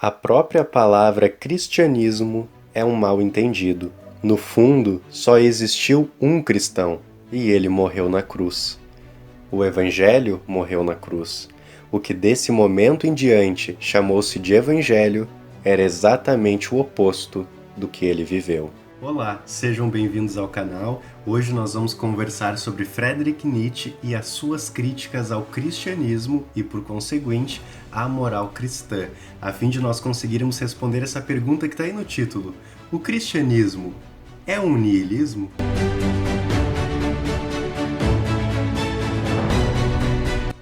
A própria palavra cristianismo é um mal-entendido. No fundo, só existiu um cristão, e ele morreu na cruz. O Evangelho morreu na cruz. O que desse momento em diante chamou-se de Evangelho era exatamente o oposto do que ele viveu. Olá, sejam bem-vindos ao canal. Hoje nós vamos conversar sobre Friedrich Nietzsche e as suas críticas ao cristianismo e, por conseguinte, à moral cristã, a fim de nós conseguirmos responder essa pergunta que está aí no título. O cristianismo é um niilismo?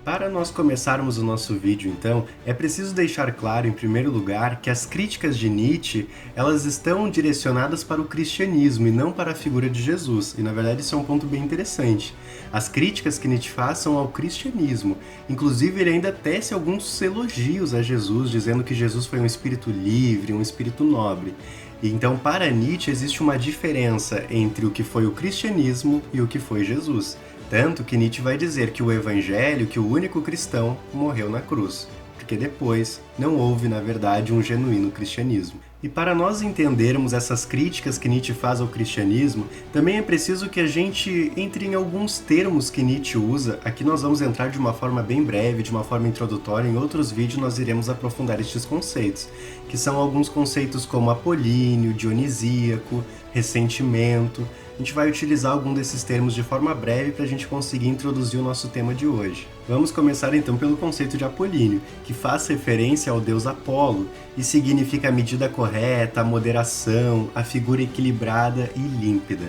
Para nós começarmos o nosso vídeo, então, é preciso deixar claro, em primeiro lugar, que as críticas de Nietzsche, elas estão direcionadas para o cristianismo e não para a figura de Jesus. E, na verdade, isso é um ponto bem interessante. As críticas que Nietzsche faz são ao cristianismo. Inclusive, ele ainda tece alguns elogios a Jesus, dizendo que Jesus foi um espírito livre, um espírito nobre. Então, para Nietzsche, existe uma diferença entre o que foi o cristianismo e o que foi Jesus. Tanto que Nietzsche vai dizer que o Evangelho, que o único cristão, morreu na cruz, porque depois não houve, na verdade, um genuíno cristianismo. E para nós entendermos essas críticas que Nietzsche faz ao cristianismo, também é preciso que a gente entre em alguns termos que Nietzsche usa. Aqui nós vamos entrar de uma forma bem breve, de uma forma introdutória. Em outros vídeos nós iremos aprofundar estes conceitos, que são alguns conceitos como apolíneo, dionisíaco, ressentimento. A gente vai utilizar algum desses termos de forma breve para a gente conseguir introduzir o nosso tema de hoje. Vamos começar então pelo conceito de apolíneo, que faz referência ao deus Apolo e significa a medida correta, a moderação, a figura equilibrada e límpida.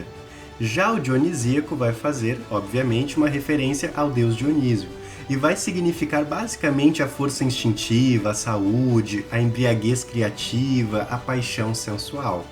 Já o dionisíaco vai fazer, obviamente, uma referência ao deus Dionísio e vai significar basicamente a força instintiva, a saúde, a embriaguez criativa, a paixão sensual.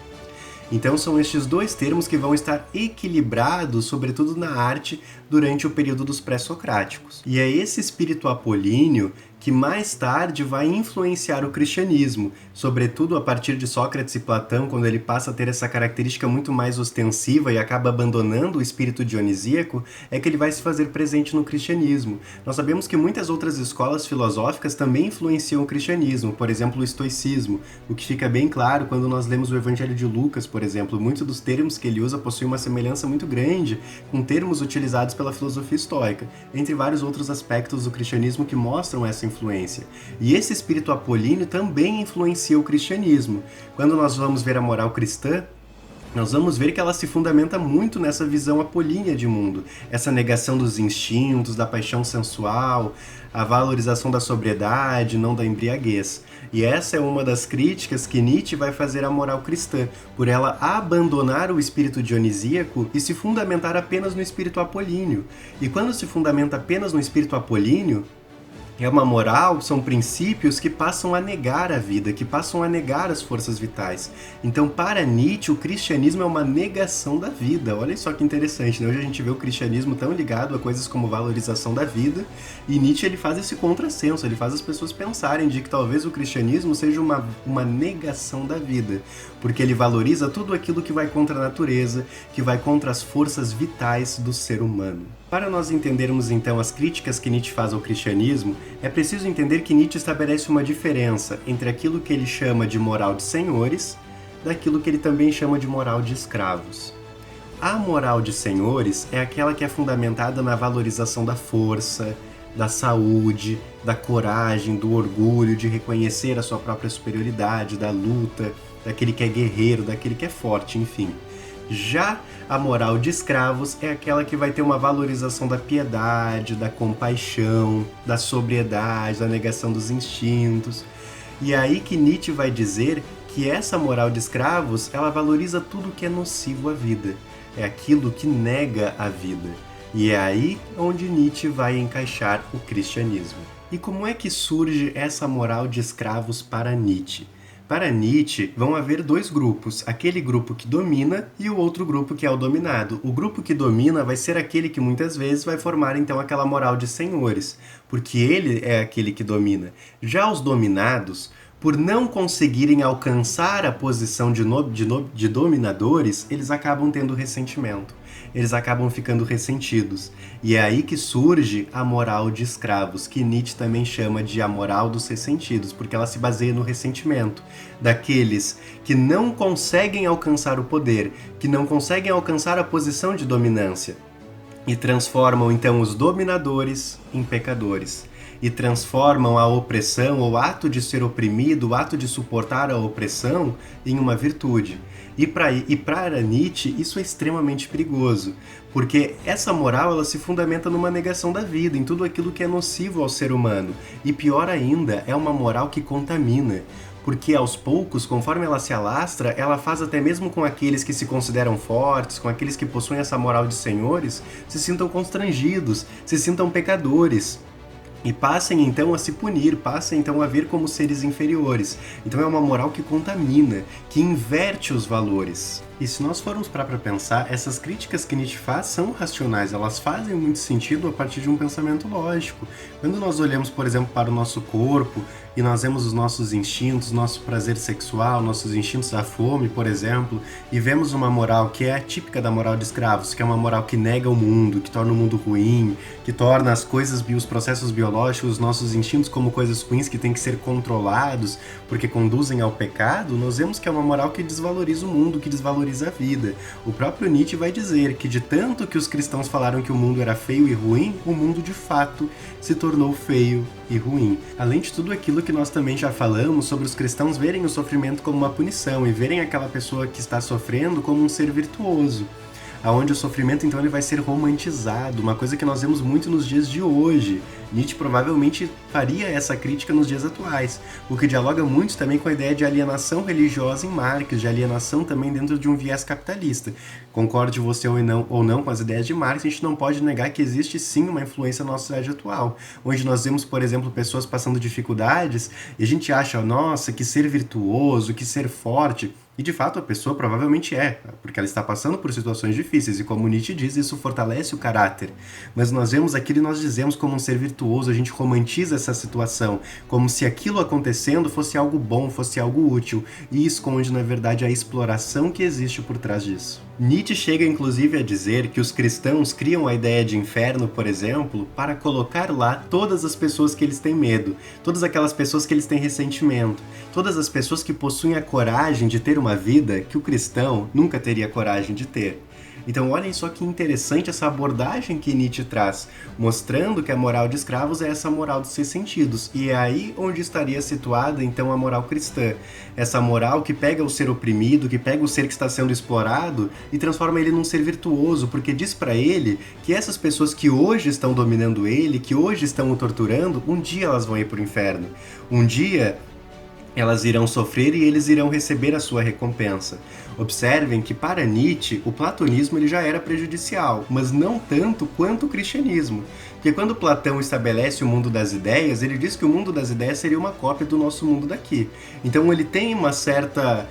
Então são estes dois termos que vão estar equilibrados, sobretudo na arte, durante o período dos pré-socráticos. E é esse espírito apolíneo que mais tarde vai influenciar o cristianismo, sobretudo a partir de Sócrates e Platão, quando ele passa a ter essa característica muito mais ostensiva e acaba abandonando o espírito dionisíaco, é que ele vai se fazer presente no cristianismo. Nós sabemos que muitas outras escolas filosóficas também influenciam o cristianismo, por exemplo, o estoicismo, o que fica bem claro quando nós lemos o Evangelho de Lucas, por exemplo. Muitos dos termos que ele usa possuem uma semelhança muito grande com termos utilizados pela filosofia estoica, entre vários outros aspectos do cristianismo que mostram essa influência. E esse espírito apolíneo também influencia o cristianismo. Quando nós vamos ver a moral cristã, nós vamos ver que ela se fundamenta muito nessa visão apolínea de mundo, essa negação dos instintos, da paixão sensual, a valorização da sobriedade, não da embriaguez. E essa é uma das críticas que Nietzsche vai fazer à moral cristã, por ela abandonar o espírito dionisíaco e se fundamentar apenas no espírito apolíneo. E quando se fundamenta apenas no espírito apolíneo, é uma moral, são princípios que passam a negar a vida, que passam a negar as forças vitais. Então, para Nietzsche, o cristianismo é uma negação da vida. Olha só que interessante, né? Hoje a gente vê o cristianismo tão ligado a coisas como valorização da vida, e Nietzsche ele faz esse contrassenso, ele faz as pessoas pensarem de que talvez o cristianismo seja uma negação da vida, porque ele valoriza tudo aquilo que vai contra a natureza, que vai contra as forças vitais do ser humano. Para nós entendermos então as críticas que Nietzsche faz ao cristianismo, é preciso entender que Nietzsche estabelece uma diferença entre aquilo que ele chama de moral de senhores, daquilo que ele também chama de moral de escravos. A moral de senhores é aquela que é fundamentada na valorização da força, da saúde, da coragem, do orgulho, de reconhecer a sua própria superioridade, da luta, daquele que é guerreiro, daquele que é forte, enfim. Já a moral de escravos é aquela que vai ter uma valorização da piedade, da compaixão, da sobriedade, da negação dos instintos. E é aí que Nietzsche vai dizer que essa moral de escravos, ela valoriza tudo que é nocivo à vida. É aquilo que nega a vida. E é aí onde Nietzsche vai encaixar o cristianismo. E como é que surge essa moral de escravos para Nietzsche? Para Nietzsche, vão haver dois grupos, aquele grupo que domina e o outro grupo que é o dominado. O grupo que domina vai ser aquele que muitas vezes vai formar então aquela moral de senhores, porque ele é aquele que domina. Já os dominados, por não conseguirem alcançar a posição de dominadores, eles acabam tendo ressentimento. eles acabam ficando ressentidos. E é aí que surge a moral de escravos, que Nietzsche também chama de a moral dos ressentidos, porque ela se baseia no ressentimento daqueles que não conseguem alcançar o poder, que não conseguem alcançar a posição de dominância, e transformam então os dominadores em pecadores. E transformam a opressão, o ato de ser oprimido, o ato de suportar a opressão, em uma virtude. E para Nietzsche isso é extremamente perigoso, porque essa moral ela se fundamenta numa negação da vida, em tudo aquilo que é nocivo ao ser humano. E pior ainda, é uma moral que contamina, porque aos poucos, conforme ela se alastra, ela faz até mesmo com aqueles que se consideram fortes, com aqueles que possuem essa moral de senhores, se sintam constrangidos, se sintam pecadores. E passem então a se punir, passem então a ver como seres inferiores. Então é uma moral que contamina, que inverte os valores. E se nós formos para pensar, essas críticas que Nietzsche faz são racionais, elas fazem muito sentido a partir de um pensamento lógico. Quando nós olhamos, por exemplo, para o nosso corpo e nós vemos os nossos instintos, nosso prazer sexual, nossos instintos da fome, por exemplo, e vemos uma moral que é típica da moral de escravos, que é uma moral que nega o mundo, que torna o mundo ruim, que torna as coisas, os processos biológicos, os nossos instintos como coisas ruins que têm que ser controlados, porque conduzem ao pecado, nós vemos que é uma moral que desvaloriza o mundo, que desvaloriza a vida. O próprio Nietzsche vai dizer que de tanto que os cristãos falaram que o mundo era feio e ruim, o mundo de fato se tornou feio e ruim. Além de tudo aquilo que nós também já falamos sobre os cristãos verem o sofrimento como uma punição e verem aquela pessoa que está sofrendo como um ser virtuoso, aonde o sofrimento então ele vai ser romantizado, uma coisa que nós vemos muito nos dias de hoje. Nietzsche provavelmente faria essa crítica nos dias atuais, o que dialoga muito também com a ideia de alienação religiosa em Marx, de alienação também dentro de um viés capitalista. Concorde você ou não com as ideias de Marx, a gente não pode negar que existe sim uma influência na nossa sociedade atual, onde nós vemos, por exemplo, pessoas passando dificuldades e a gente acha, nossa, que ser virtuoso, que ser forte. E de fato a pessoa provavelmente é, porque ela está passando por situações difíceis e como Nietzsche diz, isso fortalece o caráter. Mas nós vemos aquilo e nós dizemos como um ser virtuoso, a gente romantiza essa situação, como se aquilo acontecendo fosse algo bom, fosse algo útil, e esconde na verdade a exploração que existe por trás disso. Nietzsche chega inclusive a dizer que os cristãos criam a ideia de inferno, por exemplo, para colocar lá todas as pessoas que eles têm medo, todas aquelas pessoas que eles têm ressentimento, todas as pessoas que possuem a coragem de ter uma vida que o cristão nunca teria coragem de ter. Então olhem só que interessante essa abordagem que Nietzsche traz, mostrando que a moral de escravos é essa moral dos ressentidos, e é aí onde estaria situada então a moral cristã, essa moral que pega o ser oprimido, que pega o ser que está sendo explorado e transforma ele num ser virtuoso, porque diz para ele que essas pessoas que hoje estão dominando ele, que hoje estão o torturando, um dia elas vão ir para o inferno, um dia elas irão sofrer e eles irão receber a sua recompensa. Observem que para Nietzsche o platonismo ele já era prejudicial, mas não tanto quanto o cristianismo. Porque quando Platão estabelece o mundo das ideias, ele diz que o mundo das ideias seria uma cópia do nosso mundo daqui. Então ele tem uma certa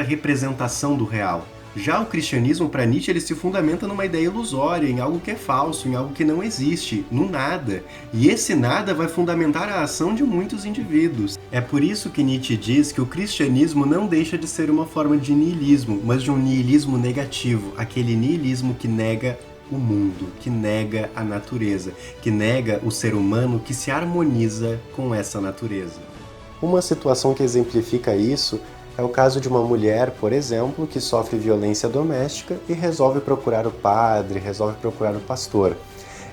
representação do real. Já o cristianismo, para Nietzsche, ele se fundamenta numa ideia ilusória, em algo que é falso, em algo que não existe, no nada. E esse nada vai fundamentar a ação de muitos indivíduos. É por isso que Nietzsche diz que o cristianismo não deixa de ser uma forma de niilismo, mas de um niilismo negativo, aquele niilismo que nega o mundo, que nega a natureza, que nega o ser humano que se harmoniza com essa natureza. Uma situação que exemplifica isso é o caso de uma mulher, por exemplo, que sofre violência doméstica e resolve procurar o padre, resolve procurar o pastor.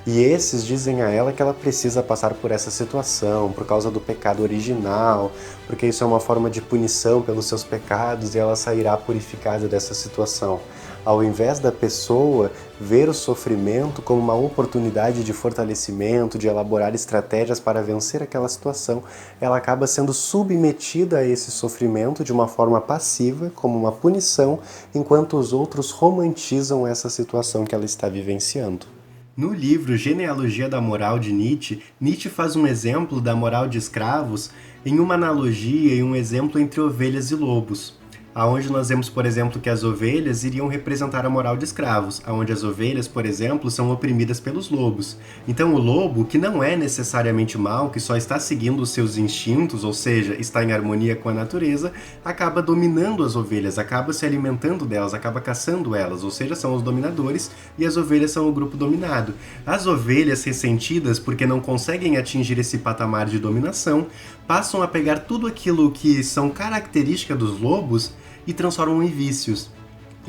E esses dizem a ela que ela precisa passar por essa situação, por causa do pecado original, porque isso é uma forma de punição pelos seus pecados e ela sairá purificada dessa situação. Ao invés da pessoa ver o sofrimento como uma oportunidade de fortalecimento, de elaborar estratégias para vencer aquela situação, ela acaba sendo submetida a esse sofrimento de uma forma passiva, como uma punição, enquanto os outros romantizam essa situação que ela está vivenciando. No livro Genealogia da Moral de Nietzsche, Nietzsche faz um exemplo da moral de escravos em uma analogia e um exemplo entre ovelhas e lobos. aonde nós vemos, por exemplo, que as ovelhas iriam representar a moral de escravos, aonde as ovelhas, por exemplo, são oprimidas pelos lobos. Então o lobo, que não é necessariamente mal, que só está seguindo os seus instintos, ou seja, está em harmonia com a natureza, acaba dominando as ovelhas, acaba se alimentando delas, acaba caçando elas, ou seja, são os dominadores e as ovelhas são o grupo dominado. As ovelhas ressentidas, porque não conseguem atingir esse patamar de dominação, passam a pegar tudo aquilo que são características dos lobos e transformam em vícios,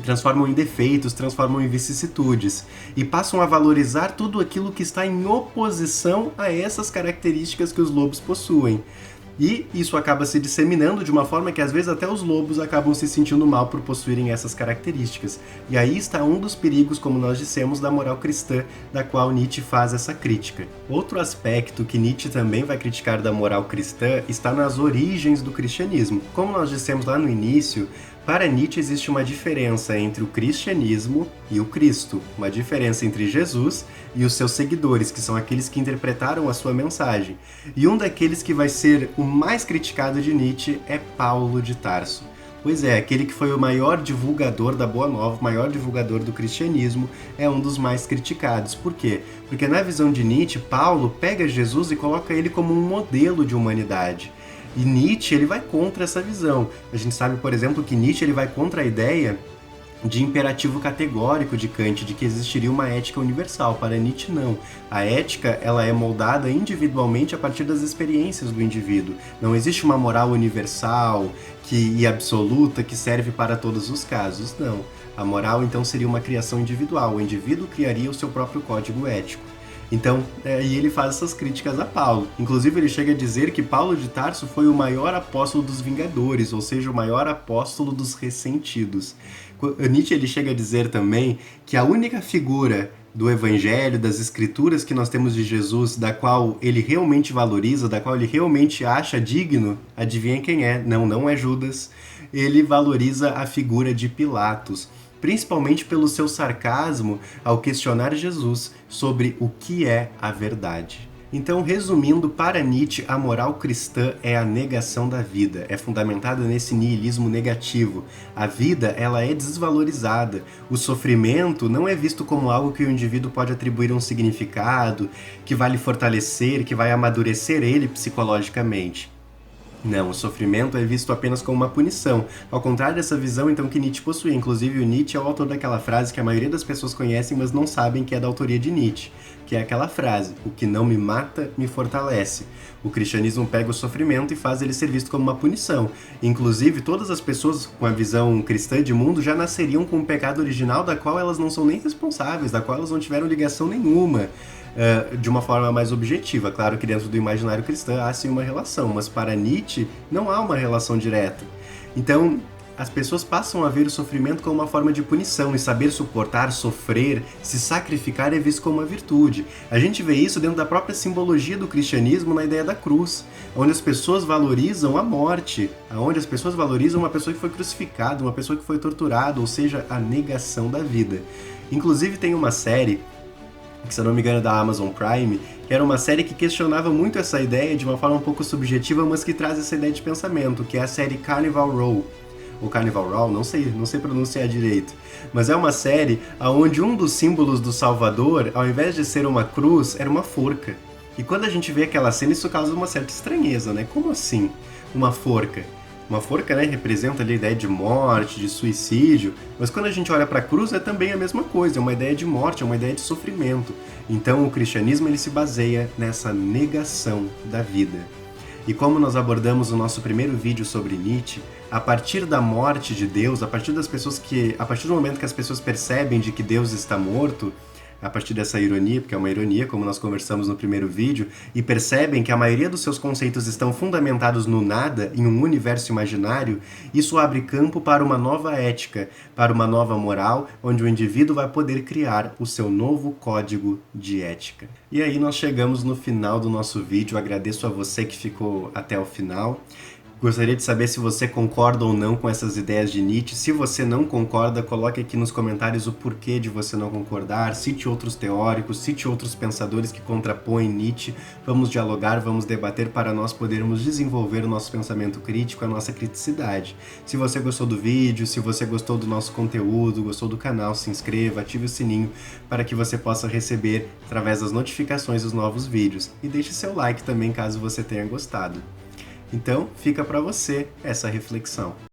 transformam em defeitos, transformam em vicissitudes e passam a valorizar tudo aquilo que está em oposição a essas características que os lobos possuem. E isso acaba se disseminando de uma forma que às vezes até os lobos acabam se sentindo mal por possuírem essas características. E aí está um dos perigos, como nós dissemos, da moral cristã, da qual Nietzsche faz essa crítica. Outro aspecto que Nietzsche também vai criticar da moral cristã está nas origens do cristianismo. Como nós dissemos lá no início, para Nietzsche existe uma diferença entre o cristianismo e o Cristo, uma diferença entre Jesus e os seus seguidores, que são aqueles que interpretaram a sua mensagem. E um daqueles que vai ser o mais criticado de Nietzsche é Paulo de Tarso. Pois é, aquele que foi o maior divulgador da Boa Nova, o maior divulgador do cristianismo, é um dos mais criticados. Por quê? Porque na visão de Nietzsche, Paulo pega Jesus e coloca ele como um modelo de humanidade. E Nietzsche ele vai contra essa visão. A gente sabe, por exemplo, que Nietzsche ele vai contra a ideia de imperativo categórico de Kant, de que existiria uma ética universal. Para Nietzsche, não. A ética ela é moldada individualmente a partir das experiências do indivíduo. Não existe uma moral universal e absoluta que serve para todos os casos, não. A moral, então, seria uma criação individual. O indivíduo criaria o seu próprio código ético. Então, e ele faz essas críticas a Paulo. Inclusive, ele chega a dizer que Paulo de Tarso foi o maior apóstolo dos vingadores, ou seja, o maior apóstolo dos ressentidos. Nietzsche ele chega a dizer também que a única figura do Evangelho, das Escrituras que nós temos de Jesus, da qual ele realmente valoriza, da qual ele realmente acha digno, adivinha quem é? Não é Judas. Ele valoriza a figura de Pilatos, principalmente pelo seu sarcasmo ao questionar Jesus sobre o que é a verdade. Então, resumindo, para Nietzsche, a moral cristã é a negação da vida, é fundamentada nesse niilismo negativo. A vida, ela é desvalorizada. O sofrimento não é visto como algo que o indivíduo pode atribuir um significado, que vai lhe fortalecer, que vai amadurecer ele psicologicamente. Não, o sofrimento é visto apenas como uma punição, ao contrário dessa visão então que Nietzsche possuía. Inclusive o Nietzsche é o autor daquela frase que a maioria das pessoas conhecem, mas não sabem que é da autoria de Nietzsche, que é aquela frase: o que não me mata, me fortalece. O cristianismo pega o sofrimento e faz ele ser visto como uma punição. Inclusive, todas as pessoas com a visão cristã de mundo já nasceriam com um pecado original da qual elas não são nem responsáveis, da qual elas não tiveram ligação nenhuma. De uma forma mais objetiva. Claro que dentro do imaginário cristão há sim uma relação, mas para Nietzsche não há uma relação direta. Então, as pessoas passam a ver o sofrimento como uma forma de punição, e saber suportar, sofrer, se sacrificar é visto como uma virtude. A gente vê isso dentro da própria simbologia do cristianismo na ideia da cruz, onde as pessoas valorizam a morte, onde as pessoas valorizam uma pessoa que foi crucificada, uma pessoa que foi torturada, ou seja, a negação da vida. Inclusive tem uma série que, se eu não me engano, é da Amazon Prime, que era uma série que questionava muito essa ideia de uma forma um pouco subjetiva, mas que traz essa ideia de pensamento, que é a série Carnival Row, ou Carnival Row, não sei pronunciar direito, mas é uma série onde um dos símbolos do Salvador, ao invés de ser uma cruz, era uma forca. E quando a gente vê aquela cena, isso causa uma certa estranheza, né? Como assim uma forca? Uma forca, né, representa ali a ideia de morte, de suicídio, mas quando a gente olha para a cruz é também a mesma coisa, é uma ideia de morte, é uma ideia de sofrimento. Então o cristianismo ele se baseia nessa negação da vida. E como nós abordamos no nosso primeiro vídeo sobre Nietzsche, a partir da morte de Deus, a partir do momento que as pessoas percebem de que Deus está morto, a partir dessa ironia, porque é uma ironia, como nós conversamos no primeiro vídeo, e percebem que a maioria dos seus conceitos estão fundamentados no nada, em um universo imaginário, isso abre campo para uma nova ética, para uma nova moral, onde o indivíduo vai poder criar o seu novo código de ética. E aí nós chegamos no final do nosso vídeo, agradeço a você que ficou até o final. Gostaria de saber se você concorda ou não com essas ideias de Nietzsche. Se você não concorda, coloque aqui nos comentários o porquê de você não concordar, cite outros teóricos, cite outros pensadores que contrapõem Nietzsche. Vamos dialogar, vamos debater para nós podermos desenvolver o nosso pensamento crítico, a nossa criticidade. Se você gostou do vídeo, se você gostou do nosso conteúdo, gostou do canal, se inscreva, ative o sininho para que você possa receber, através das notificações, os novos vídeos. E deixe seu like também caso você tenha gostado. Então, fica para você essa reflexão.